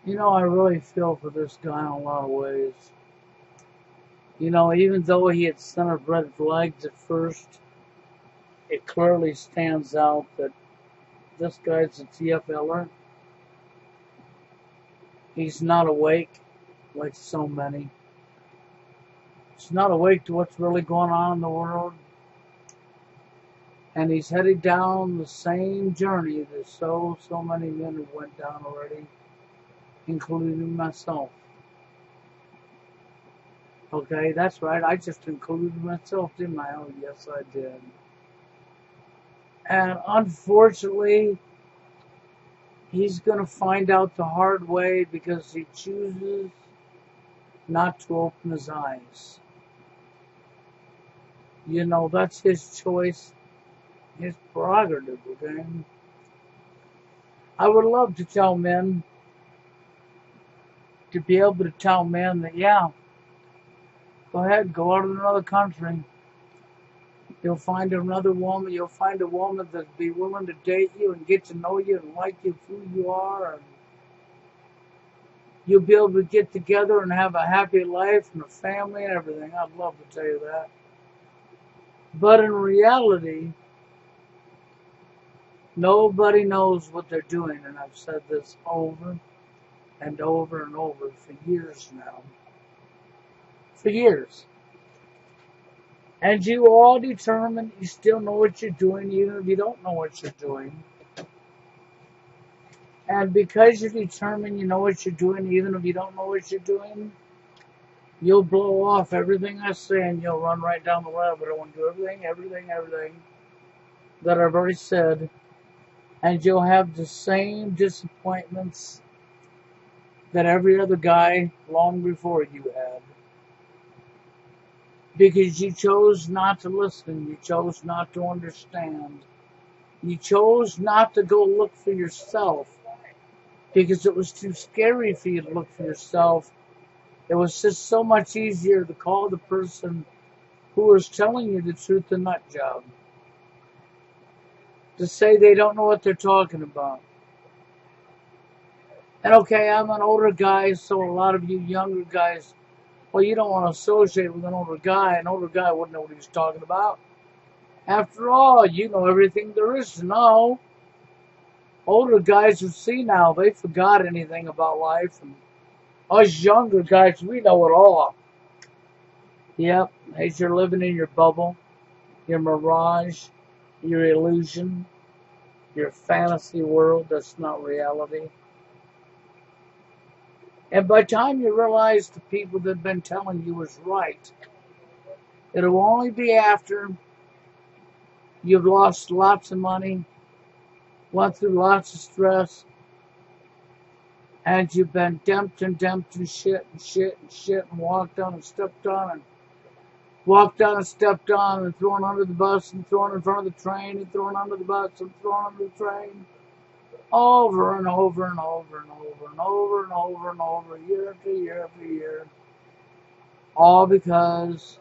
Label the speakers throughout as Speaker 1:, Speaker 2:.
Speaker 1: You know, I really feel for this guy in a lot of ways. You know, even though he had sent up red flags at first, it clearly stands out that this guy's a TFLer. He's not awake like so many. He's not awake to what's really going on in the world. And he's headed down the same journey that so many men have went down already, including myself. Okay, that's right. I just included myself, didn't I? Oh, yes, I did. And unfortunately, he's going to find out the hard way because he chooses not to open his eyes. You know, that's his choice, his prerogative, okay? I would love to tell men, to be able to tell men that, yeah, go ahead, go out to another country. You'll find another woman. You'll find a woman that'll be willing to date you and get to know you and like you for who you are. And you'll be able to get together and have a happy life and a family and everything. I'd love to tell you that. But in reality, nobody knows what they're doing. And I've said this over and over and over for years now. For years. And you all determined you still know what you're doing, even if you don't know what you're doing. And because you're determined you know what you're doing, even if you don't know what you're doing, you'll blow off everything I say and you'll run right down the rabbit hole and do everything that I've already said. And you'll have the same disappointments that every other guy long before you had. Because you chose not to listen. You chose not to understand. You chose not to go look for yourself because it was too scary for you to look for yourself. It was just so much easier to call the person who was telling you the truth a nut job. To say they don't know what they're talking about. And okay, I'm an older guy, so a lot of you younger guys, well, you don't want to associate with an older guy. An older guy wouldn't know what he was talking about. After all, you know everything there is to know. Older guys are senile. They forgot anything about life. And us younger guys, we know it all. Yep, as you're living in your bubble, your mirage, your illusion, your fantasy world that's not reality. And by the time you realize the people that have been telling you was right, it'll only be after you've lost lots of money, went through lots of stress, and you've been dumped and shit and walked on and stepped on and walked on and stepped on and thrown under the bus and thrown in front of the train and thrown under the bus and thrown under the train. Over and over and over and over and over and over and over, year after year after year. All because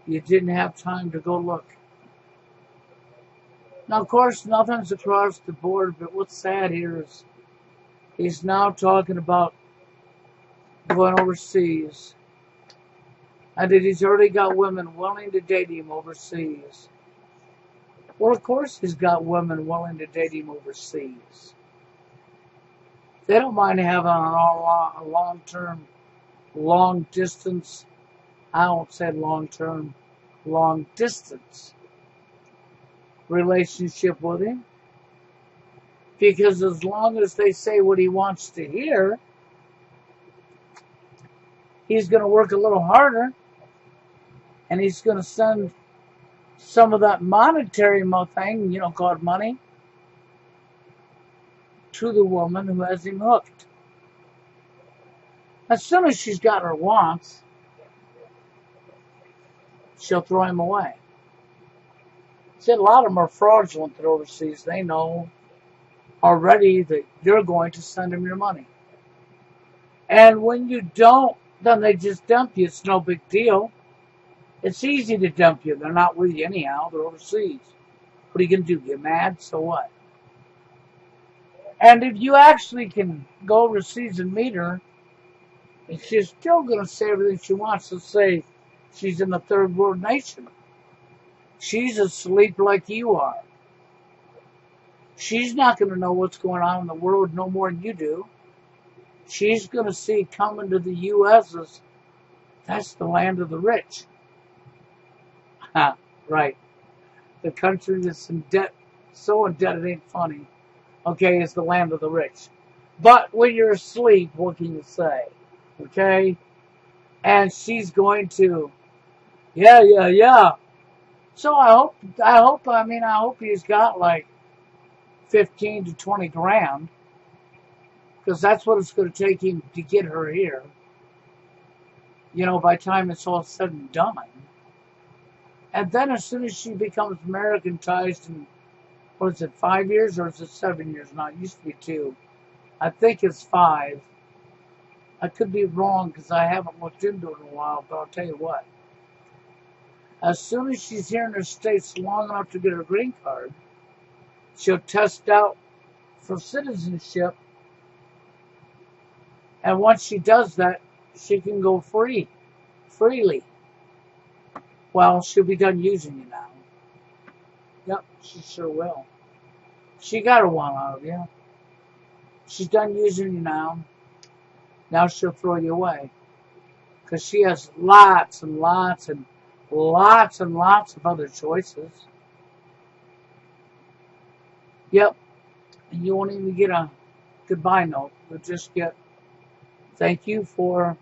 Speaker 1: you didn't have time to go look. Now, of course, nothing's across the board, but what's sad here is he's now talking about going overseas. And that he's already got women willing to date him overseas. Well, of course he's got women willing to date him overseas. They don't mind having a long-term, long-distance, I don't say long-term, long-distance relationship with him. Because as long as they say what he wants to hear, he's going to work a little harder and he's going to send some of that monetary thing, called money, to the woman who has him hooked. As soon as she's got her wants, she'll throw him away. See, a lot of them are fraudulent that overseas. They know already that you're going to send them your money. And when you don't, then they just dump you. It's no big deal. It's easy to dump you. They're not with you anyhow. They're overseas. What are you going to do? Get mad? So what? And if you actually can go overseas and meet her, and she's still going to say everything she wants to say, she's in a third world nation. She's asleep like you are. She's not going to know what's going on in the world no more than you do. She's going to see coming to the U.S. as that's the land of the rich. Right. The country that's in debt, so in debt it ain't funny. Okay, it's the land of the rich. But when you're asleep, what can you say? Okay? And she's going to, yeah. So I hope he's got like 15 to 20 grand, because that's what it's going to take him to get her here. By the time it's all said and done. And then as soon as she becomes Americanized in, what is it, 5 years or is it 7 years now? It used to be 2. I think it's 5. I could be wrong because I haven't looked into it in a while, but I'll tell you what. As soon as she's here in the States long enough to get her green card, she'll test out for citizenship. And once she does that, she can go freely. Well, she'll be done using you now. Yep, she sure will. She got her one out of you. She's done using you now. Now she'll throw you away. Because she has lots and lots and lots and lots of other choices. Yep. And you won't even get a goodbye note. You'll just get, thank you for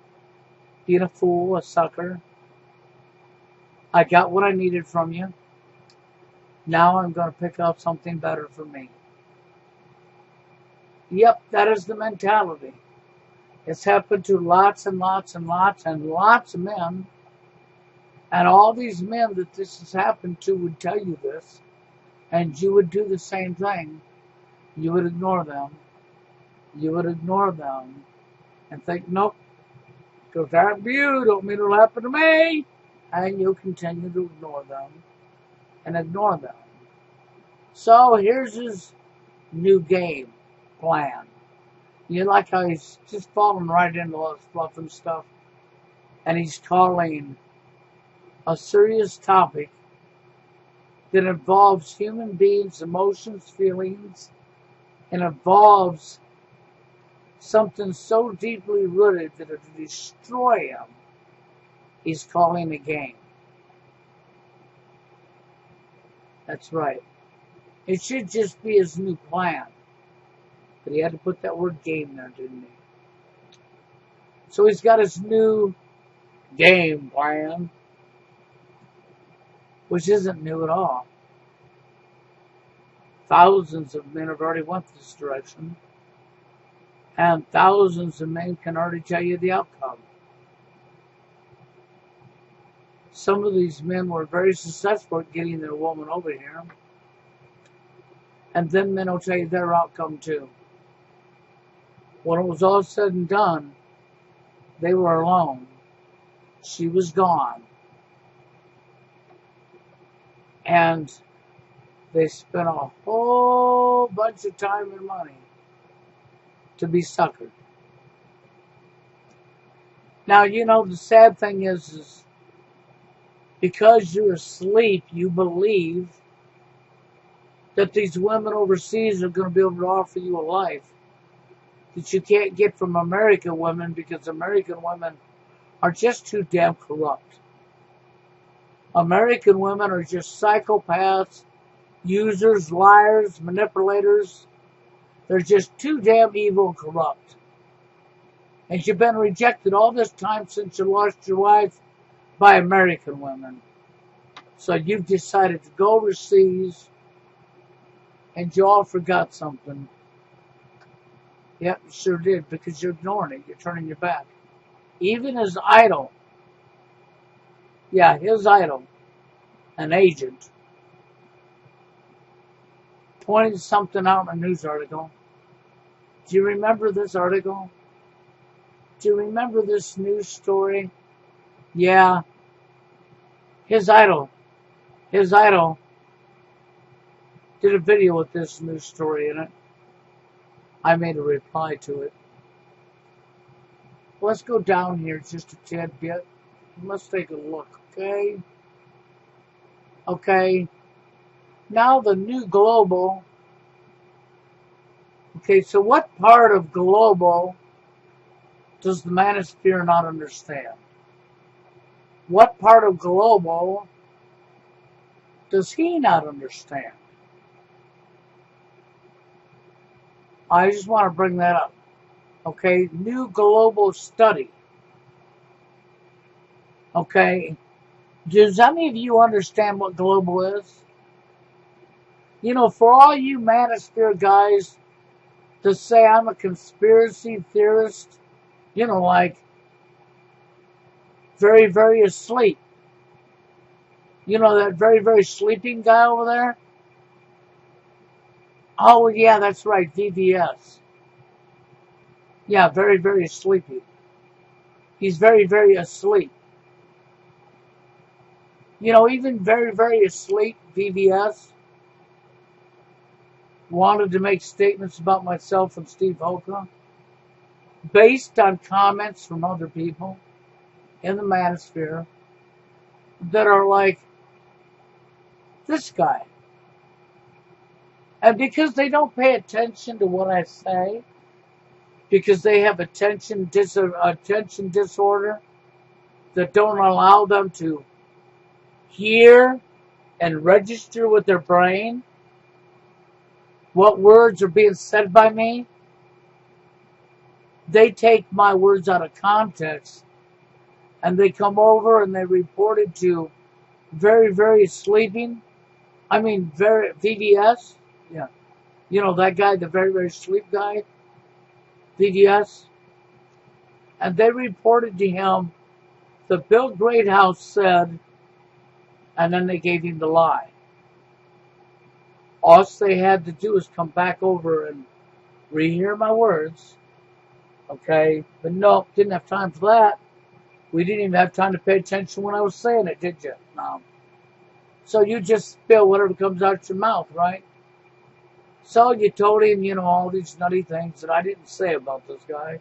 Speaker 1: being a fool, a sucker. I got what I needed from you. Now I'm going to pick out something better for me. Yep, that is the mentality. It's happened to lots and lots and lots and lots of men. And all these men that this has happened to would tell you this. And you would do the same thing. You would ignore them. You would ignore them. And think, nope, because that view don't mean it'll happen to me. And you'll continue to ignore them. And ignore them. So here's his new game plan. You like how he's just falling right into all this fluff and stuff. And he's calling a serious topic that involves human beings' emotions, feelings, and involves something so deeply rooted that it will destroy him. He's calling a game. That's right. It should just be his new plan. But he had to put that word game there, didn't he? So he's got his new game plan, which isn't new at all. Thousands of men have already went this direction. And thousands of men can already tell you the outcome. Some of these men were very successful at getting their woman over here. And then men will tell you their outcome too. When it was all said and done, they were alone. She was gone. And they spent a whole bunch of time and money to be suckered. Now, the sad thing is because you're asleep, you believe that these women overseas are going to be able to offer you a life that you can't get from American women, because American women are just too damn corrupt. American women are just psychopaths, users, liars, manipulators. They're just too damn evil and corrupt. And you've been rejected all this time since you lost your wife by American women. So you've decided to go overseas, and you all forgot something. Yep, you sure did, because you're ignoring it. You're turning your back. Even his idol, his idol, an agent, pointed something out in a news article. Do you remember this article? Do you remember this news story? Yeah. His idol did a video with this news story in it. I made a reply to it. Let's go down here just a tad bit. Let's take a look, okay? Okay. Now the new global. Okay, so what part of global does the manosphere not understand? What part of global does he not understand? I just want to bring that up. Okay, new global study. Okay, does any of you understand what global is? You know, for all you manosphere guys to say I'm a conspiracy theorist, you know, like very, very asleep. You know, that very, very sleeping guy over there? Oh, yeah, that's right, VVS. Yeah, very, very sleepy. He's very, very asleep. You know, even very, very asleep VVS wanted to make statements about myself and Steve Hoka based on comments from other people in the manosphere that are like this guy. And because they don't pay attention to what I say, because they have attention disorder that don't allow them to hear and register with their brain what words are being said by me, they take my words out of context and they come over and they report it to very, very sleeping. I mean, very VVS. Yeah. You know, that guy, the very, very sleep guy, VVS. And they reported to him that Bill Greathouse said, and then they gave him the lie. All they had to do is come back over and rehear my words. Okay? But no, didn't have time for that. We didn't even have time to pay attention when I was saying it, did you? No. So you just spill whatever comes out your mouth, right? So you told him, you know, all these nutty things that I didn't say about this guy.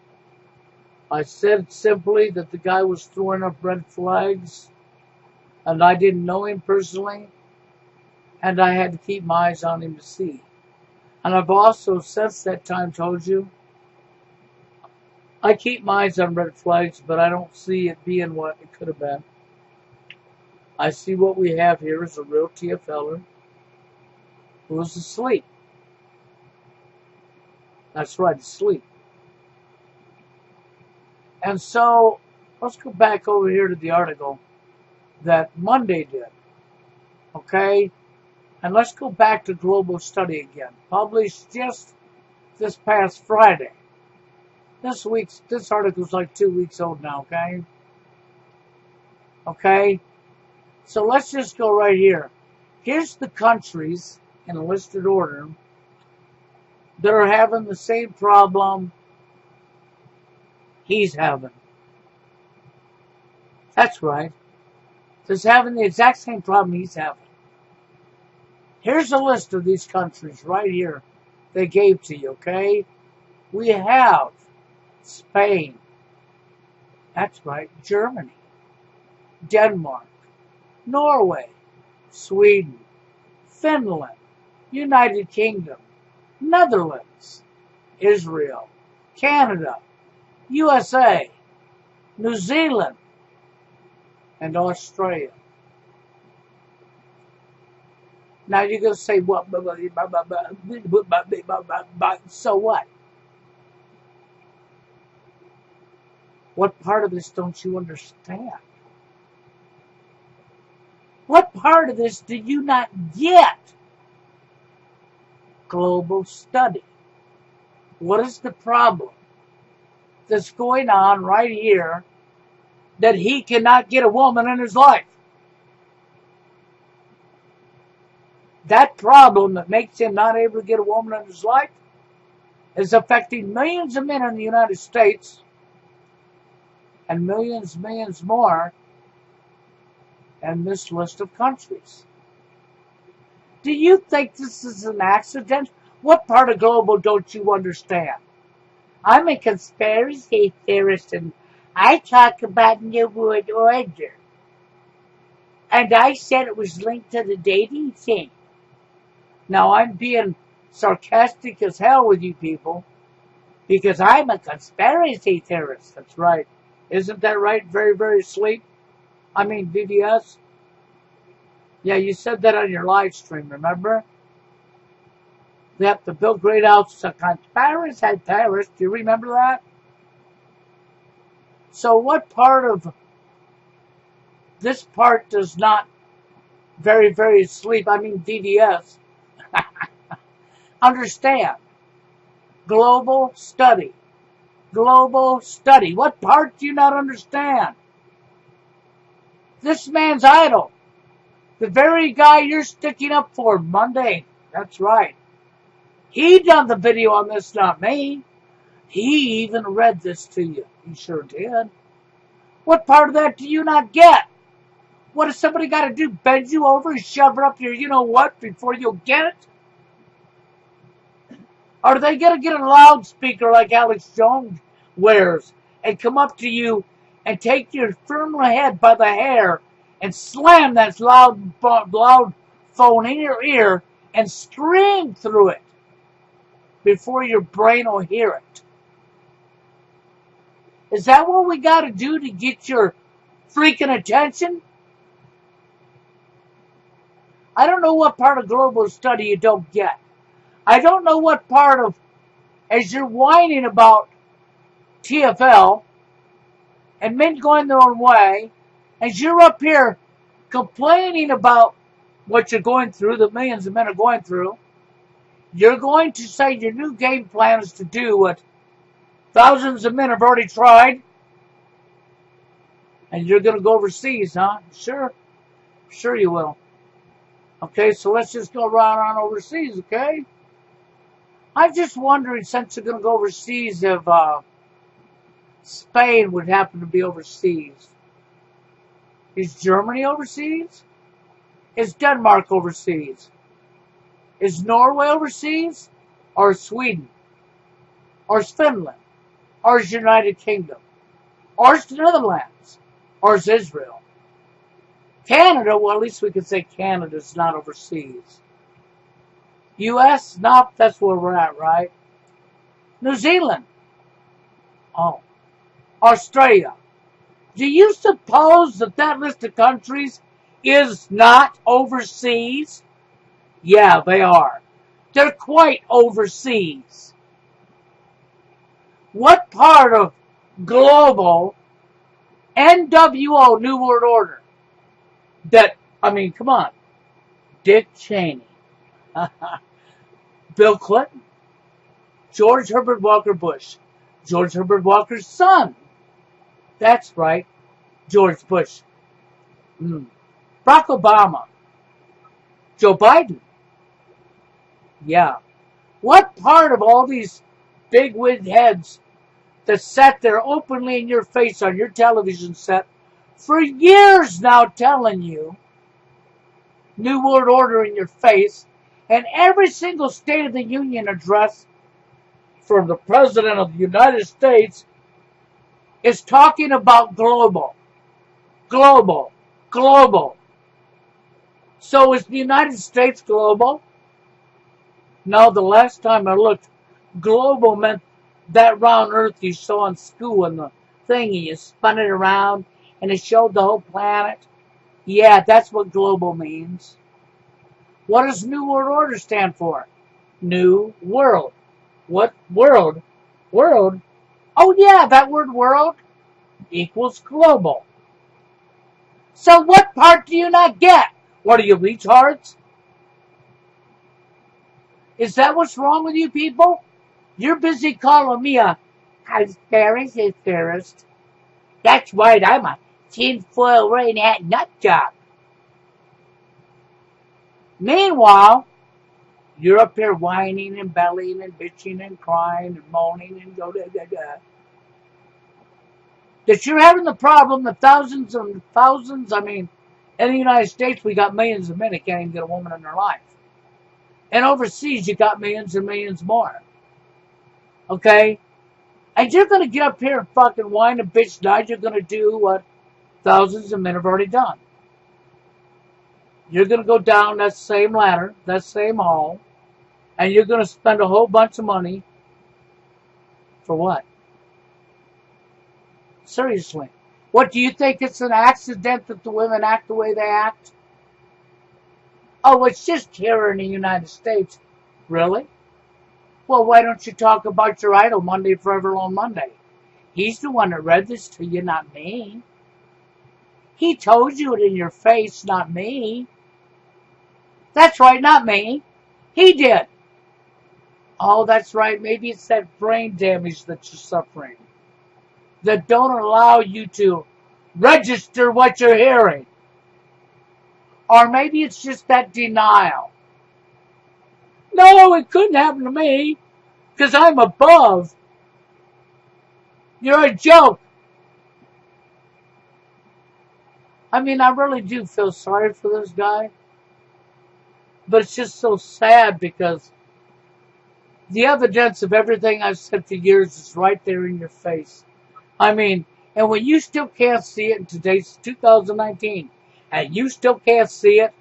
Speaker 1: I said simply that the guy was throwing up red flags and I didn't know him personally and I had to keep my eyes on him to see. And I've also, since that time, told you, I keep my eyes on red flags, but I don't see it being what it could have been. I see what we have here is a real TFLer who is asleep. That's right, asleep. And so, let's go back over here to the article that Monday did. Okay? And let's go back to Global Study again. Published just this past Friday. This article's like 2 weeks old now, okay? Okay? So let's just go right here. Here's the countries in a listed order that are having the same problem he's having. That's right. That's having the exact same problem he's having. Here's a list of these countries right here they gave to you, okay? We have Spain. That's right. Germany. Denmark. Norway. Sweden. Finland. United Kingdom. Netherlands. Israel. Canada. USA. New Zealand. And Australia. Now you're going to say, what? So what? What part of this don't you understand? What part of this do you not get? Global study. What is the problem that's going on right here that he cannot get a woman in his life? That problem that makes him not able to get a woman in his life is affecting millions of men in the United States and millions more in this list of countries. Do you think this is an accident? What part of global don't you understand? I'm a conspiracy theorist and I talk about New World Order. And I said it was linked to the dating thing. Now I'm being sarcastic as hell with you people because I'm a conspiracy theorist. That's right. Isn't that right? Very, very sleep. I mean, BBS. Yeah, you said that on your live stream, remember? Yep, the Bill Greathouse is a conspiracy theorist. Do you remember that? So what part of this part does not very, very sleep, I mean DDS, understand? Global study. Global study. What part do you not understand? This man's idol. The very guy you're sticking up for Monday. That's right. He done the video on this, not me. He even read this to you. He sure did. What part of that do you not get? What has somebody got to do? Bend you over and shove it up your you-know-what before you'll get it? Are they going to get a loudspeaker like Alex Jones wears and come up to you and take your firm head by the hair and slam that loud phone in your ear and scream through it before your brain will hear it? Is that what we got to do to get your freaking attention? I don't know what part of global study you don't get. I don't know what part of, as you're whining about TFL and men going their own way, as you're up here complaining about what you're going through, that millions of men are going through, you're going to say your new game plan is to do what thousands of men have already tried, and you're going to go overseas, huh? Sure. Sure you will. Okay, so let's just go right on overseas, okay? I'm just wondering, since you're going to go overseas, if Spain would happen to be overseas. Is Germany overseas? Is Denmark overseas? Is Norway overseas? Or Sweden? Or is Finland? Or is United Kingdom? Or is the Netherlands? Or is Israel? Canada, well, at least we can say Canada's not overseas. U.S.? Nope, that's where we're at, right? New Zealand? Oh. Australia? Do you suppose that that list of countries is not overseas? Yeah, they are. They're quite overseas. What part of global NWO, New World Order, that, I mean, come on, Dick Cheney, Bill Clinton, George Herbert Walker Bush, George Herbert Walker's son, that's right, George Bush, Barack Obama, Joe Biden, yeah. What part of all these big-wig heads that sat there openly in your face on your television set for years now telling you New World Order in your face, and every single State of the Union address from the President of the United States is talking about global, global, global. So is the United States global? No, the last time I looked, global meant that round earth you saw in school and the thingy, you spun it around and it showed the whole planet. Yeah, that's what global means. What does New World Order stand for? New World. What world? World? Oh yeah, that word world equals global. So what part do you not get? What are you, retards? Is that what's wrong with you people? You're busy calling me a conspiracy theorist. That's right, I'm a tinfoil wearing hat nut job. Meanwhile, you're up here whining and bellying and bitching and crying and moaning and go da da da. That you're having the problem that thousands and thousands, I mean, in the United States we got millions of men that can't even get a woman in their life. And overseas, you got millions and millions more. Okay? And you're going to get up here and fucking whine and bitch now. You're going to do what thousands of men have already done. You're going to go down that same ladder, that same hall, and you're going to spend a whole bunch of money for what? Seriously. What, do you think it's an accident that the women act the way they act? Oh, it's just here in the United States. Really? Well, why don't you talk about your idol Monday Forever on Monday? He's the one that read this to you, not me. He told you it in your face, not me. That's right, not me. He did. Oh, that's right. Maybe it's that brain damage that you're suffering that don't allow you to register what you're hearing. Or maybe it's just that denial. No, it couldn't happen to me because I'm above. You're a joke. I mean, I really do feel sorry for this guy. But it's just so sad because the evidence of everything I've said for years is right there in your face. I mean, and when you still can't see it in today's 2019, and you still can't see it,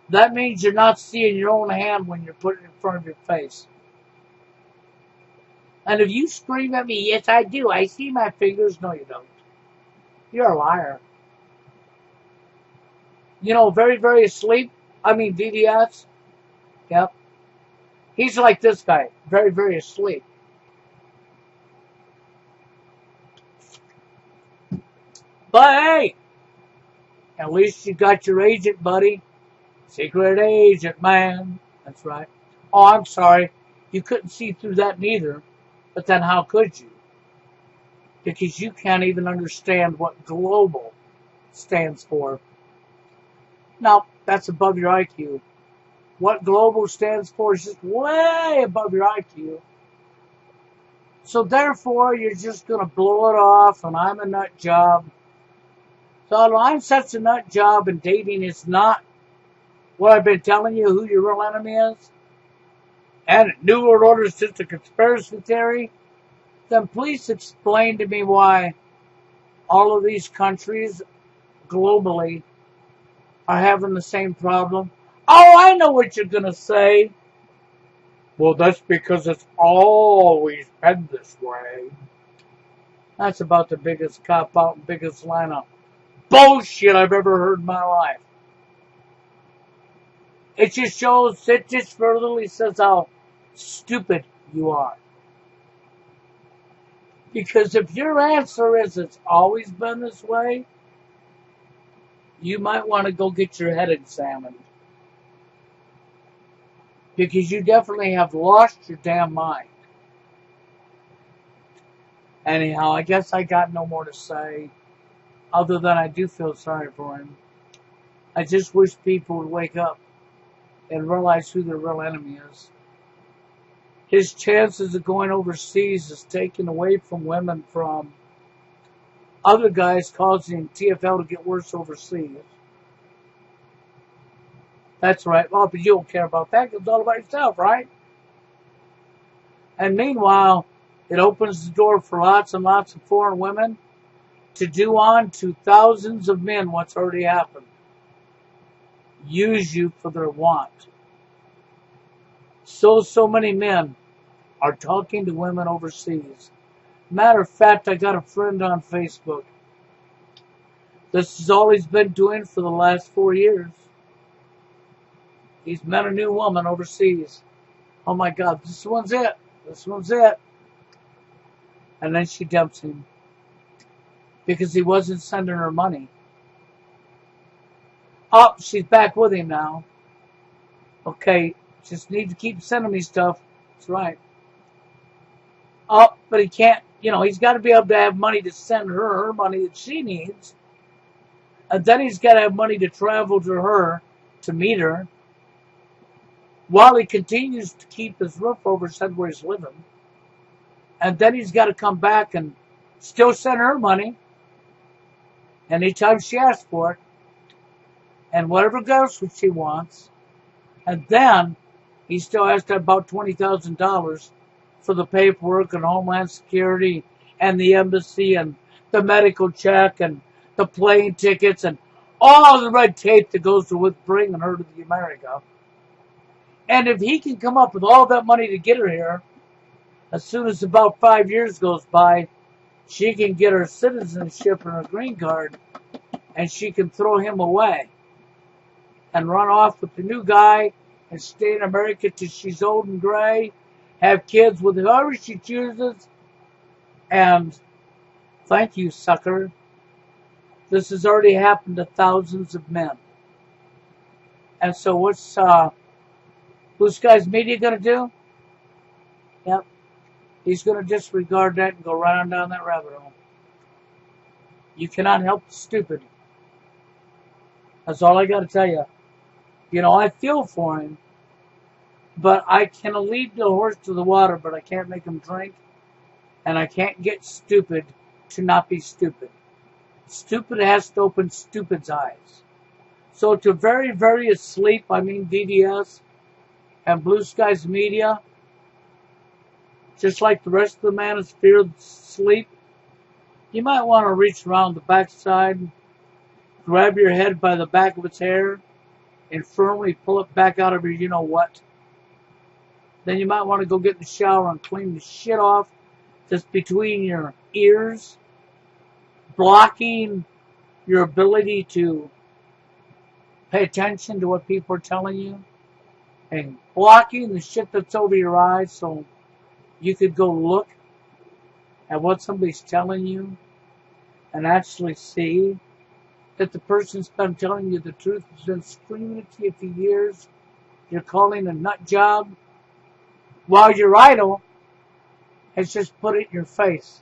Speaker 1: that means you're not seeing your own hand when you're putting it in front of your face. And if you scream at me, yes, I do. I see my fingers. No, you don't. You're a liar. You know, very, very asleep. I mean, VVS. Yep. He's like this guy. Very, very asleep. But hey, at least you got your agent, buddy. Secret agent, man. That's right. Oh, I'm sorry. You couldn't see through that neither. But then how could you? Because you can't even understand what global stands for. No, that's above your IQ. What global stands for is just way above your IQ. So therefore, you're just going to blow it off, and I'm a nut job. So I'm such a nut job, and dating is not what I've been telling you who your real enemy is. And New World Order is just a conspiracy theory. Then please explain to me why all of these countries globally are having the same problem. Oh, I know what you're going to say. Well, that's because it's always been this way. That's about the biggest cop-out and biggest line of bullshit I've ever heard in my life. It just furtherly says how stupid you are. Because if your answer is it's always been this way, you might want to go get your head examined. Because you definitely have lost your damn mind. Anyhow, I guess I got no more to say. Other than I do feel sorry for him. I just wish people would wake up and realize who their real enemy is. His chances of going overseas is taken away from women from other guys causing TFL to get worse overseas. That's right. Well, but you don't care about that because it's all about yourself, right? And meanwhile, it opens the door for lots and lots of foreign women to do on to thousands of men what's already happened. Use you for their want. So many men are talking to women overseas. Matter of fact, I got a friend on Facebook. This is all he's been doing for the last 4 years. He's met a new woman overseas. Oh my God, this one's it. This one's it. And then she dumps him. Because he wasn't sending her money. Oh, she's back with him now. Okay, just need to keep sending me stuff. That's right. Oh, but he can't, he's got to be able to have money to send her money that she needs. And then he's got to have money to travel to her to meet her. While he continues to keep his roof over his head where he's living. And then he's got to come back and still send her money. Anytime she asks for it. And whatever goes what she wants. And then he still has to have about $20,000 for the paperwork and Homeland Security and the embassy and the medical check and the plane tickets and all the red tape that goes with bringing her to the America. And if he can come up with all that money to get her here, as soon as about 5 years goes by, she can get her citizenship and her green card, and she can throw him away and run off with the new guy and stay in America till she's old and gray, have kids with whoever she chooses, and thank you, sucker. This has already happened to thousands of men. And so what's Blue Skies Media going to do? Yep. He's going to disregard that and go right on down that rabbit hole. You cannot help the stupid. That's all I got to tell you. You know, I feel for him, but I can lead the horse to the water, but I can't make him drink, and I can't get stupid to not be stupid. Stupid has to open stupid's eyes. So to very, very asleep, I mean DDS and Blue Skies Media, just like the rest of the manosphere sleep, you might want to reach around the backside, grab your head by the back of its hair, and firmly pull it back out of your you-know-what. Then you might want to go get in the shower and clean the shit off just between your ears, blocking your ability to pay attention to what people are telling you, and blocking the shit that's over your eyes so you could go look at what somebody's telling you and actually see that the person's been telling you the truth, has been screaming it to you for years, you're calling a nut job, while your idol has just put it in your face.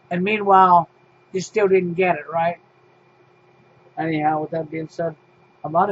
Speaker 1: And meanwhile, you still didn't get it, right? Anyhow, with that being said, I'm out of